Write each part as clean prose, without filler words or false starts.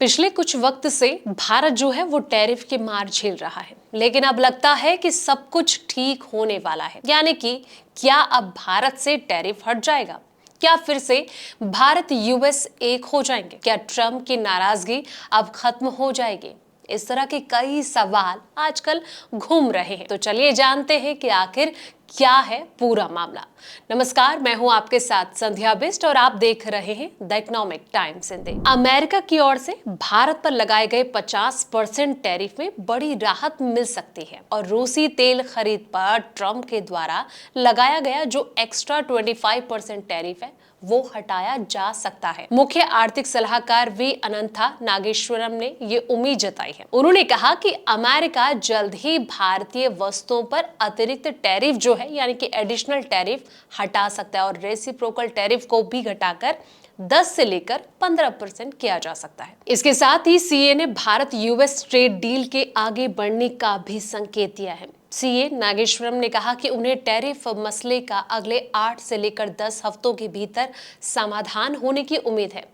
पिछले कुछ वक्त से भारत जो है वो टैरिफ की मार झेल रहा है, लेकिन अब लगता है कि सब कुछ ठीक होने वाला है। यानी कि क्या अब भारत से टैरिफ हट जाएगा? क्या फिर से भारत यूएस एक हो जाएंगे? क्या ट्रम्प की नाराजगी अब खत्म हो जाएगी? इस तरह के कई सवाल आजकल घूम रहे हैं। तो चलिए जानते हैं कि आखिर क्या है पूरा मामला। नमस्कार, मैं हूं आपके साथ संध्या बिष्ट और आप देख रहे हैं the economic times Hindi. America की ओर से भारत पर लगाए गए 50% टैरिफ में बड़ी राहत मिल सकती है और रूसी तेल खरीद पर ट्रम्प के द्वारा लगाया गया जो एक्स्ट्रा 25% टैरिफ है वो हटाया जा सकता है। मुख्य आर्थिक सलाहकार वी अनंथा नागेश्वरम ने ये उम्मीद जताई है। उन्होंने कहा कि अमेरिका जल्द ही भारतीय वस्तुओं पर अतिरिक्त टैरिफ जो है यानी कि एडिशनल टैरिफ हटा सकता है और रेसिप्रोकल टैरिफ को भी घटाकर 10 से लेकर 15% किया जा सकता है। इसके साथ ही सीए ने भारत यूएस ट्रेड डील के आगे बढ़ने का भी संकेत दिया है। सीए नागेश्वरम ने कहा कि उन्हें टैरिफ मसले का अगले 8 से लेकर 10 हफ्तों के भीतर समाधान होने की उम्मीद है।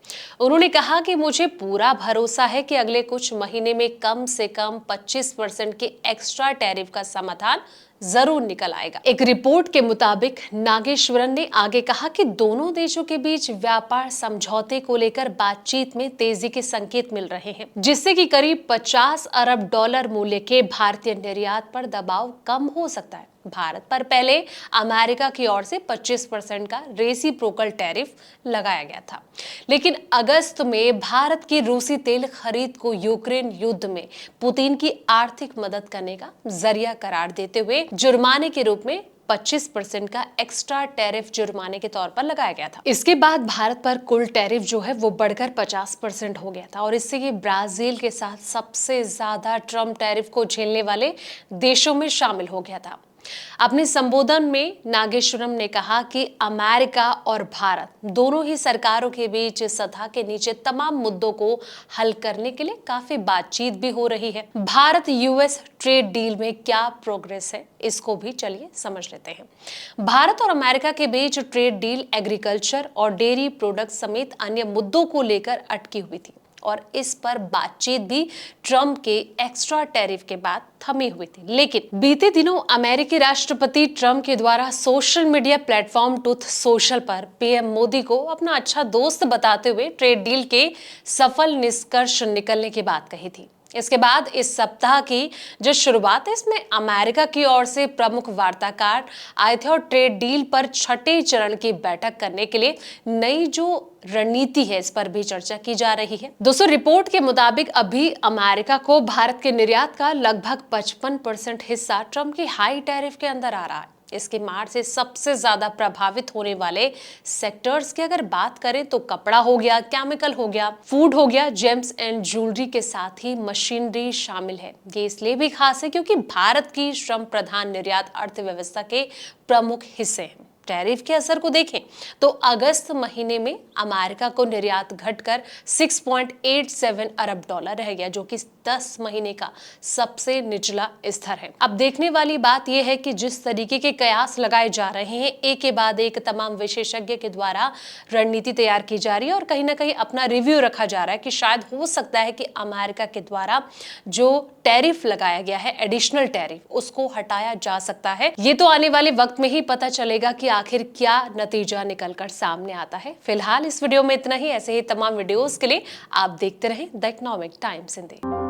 उन्होंने कहा कि मुझे पूरा भरोसा है कि अगले कुछ महीने में कम से कम 25% के एक्स्ट्रा टैरिफ का समाधान जरूर निकल आएगा। एक रिपोर्ट के मुताबिक नागेश्वरन ने आगे कहा कि दोनों देशों के बीच व्यापार समझौते को लेकर बातचीत में तेजी के संकेत मिल रहे हैं, जिससे कि करीब 50 अरब डॉलर मूल्य के भारतीय निर्यात पर दबाव कम हो सकता है। भारत पर पहले अमेरिका की ओर से 25% का रेसिप्रोकल टैरिफ लगाया गया था, लेकिन अगस्त में भारत की रूसी तेल खरीद को यूक्रेन युद्ध में पुतिन की आर्थिक मदद करने का जरिया करार देते हुए जुर्माने के रूप में 25% का एक्स्ट्रा टैरिफ जुर्माने के तौर पर लगाया गया था। इसके बाद भारत पर कुल टैरिफ जो है वो बढ़कर 50% हो गया था और इससे ये ब्राजील के साथ सबसे ज्यादा ट्रम्प टैरिफ को झेलने वाले देशों में शामिल हो गया था। अपने संबोधन में नागेश्वरम ने कहा कि अमेरिका और भारत दोनों ही सरकारों के बीच सतह के नीचे तमाम मुद्दों को हल करने के लिए काफी बातचीत भी हो रही है। भारत यूएस ट्रेड डील में क्या प्रोग्रेस है, इसको भी चलिए समझ लेते हैं। भारत और अमेरिका के बीच ट्रेड डील एग्रीकल्चर और डेयरी प्रोडक्ट समेत अन्य मुद्दों को लेकर अटकी हुई थी और इस पर बातचीत भी ट्रम्प के एक्स्ट्रा टैरिफ के बाद थमी हुई थी। लेकिन बीते दिनों अमेरिकी राष्ट्रपति ट्रम्प के द्वारा social media platform truth social पर पीएम मोदी को अपना अच्छा दोस्त बताते हुए ट्रेड डील के सफल निष्कर्ष निकलने की बात कही थी। इसके बाद इस सप्ताह की जो शुरुआत है इसमें अमेरिका की ओर से प्रमुख वार्ताकार आए थे और ट्रेड डील पर छठे चरण की बैठक करने के लिए नई जो रणनीति है इस पर भी चर्चा की जा रही है। दोस्तों, रिपोर्ट के मुताबिक अभी अमेरिका को भारत के निर्यात का लगभग 55% हिस्सा ट्रम्प की हाई टैरिफ के अंदर आ रहा है। इसकी मार से सबसे ज्यादा प्रभावित होने वाले सेक्टर्स की अगर बात करें तो कपड़ा हो गया, केमिकल हो गया, फूड हो गया, जेम्स एंड ज्वेलरी के साथ ही मशीनरी शामिल है। ये इसलिए भी खास है क्योंकि भारत की श्रम प्रधान निर्यात अर्थव्यवस्था के प्रमुख हिस्से हैं। टैरिफ के असर को देखें तो अगस्त महीने में अमेरिका को निर्यात घटकर 6.87 अरब डॉलर रह गया, जो कि 10 महीने का सबसे निचला स्तर है। अब देखने वाली बात यह है कि जिस तरीके के कयास लगाए जा रहे हैं, एक के बाद एक तमाम विशेषज्ञ के द्वारा रणनीति तैयार की जा रही है और कहीं ना कहीं अपना रिव्यू रखा जा रहा है कि शायद हो सकता है कि अमेरिका के द्वारा जो टैरिफ लगाया गया है, एडिशनल टैरिफ, उसको हटाया जा सकता है। ये तो आने वाले वक्त में ही पता चलेगा कि आखिर क्या नतीजा निकलकर सामने आता है। फिलहाल इस वीडियो में इतना ही। ऐसे ही तमाम वीडियोस के लिए आप देखते रहें द इकोनॉमिक टाइम्स हिंदी।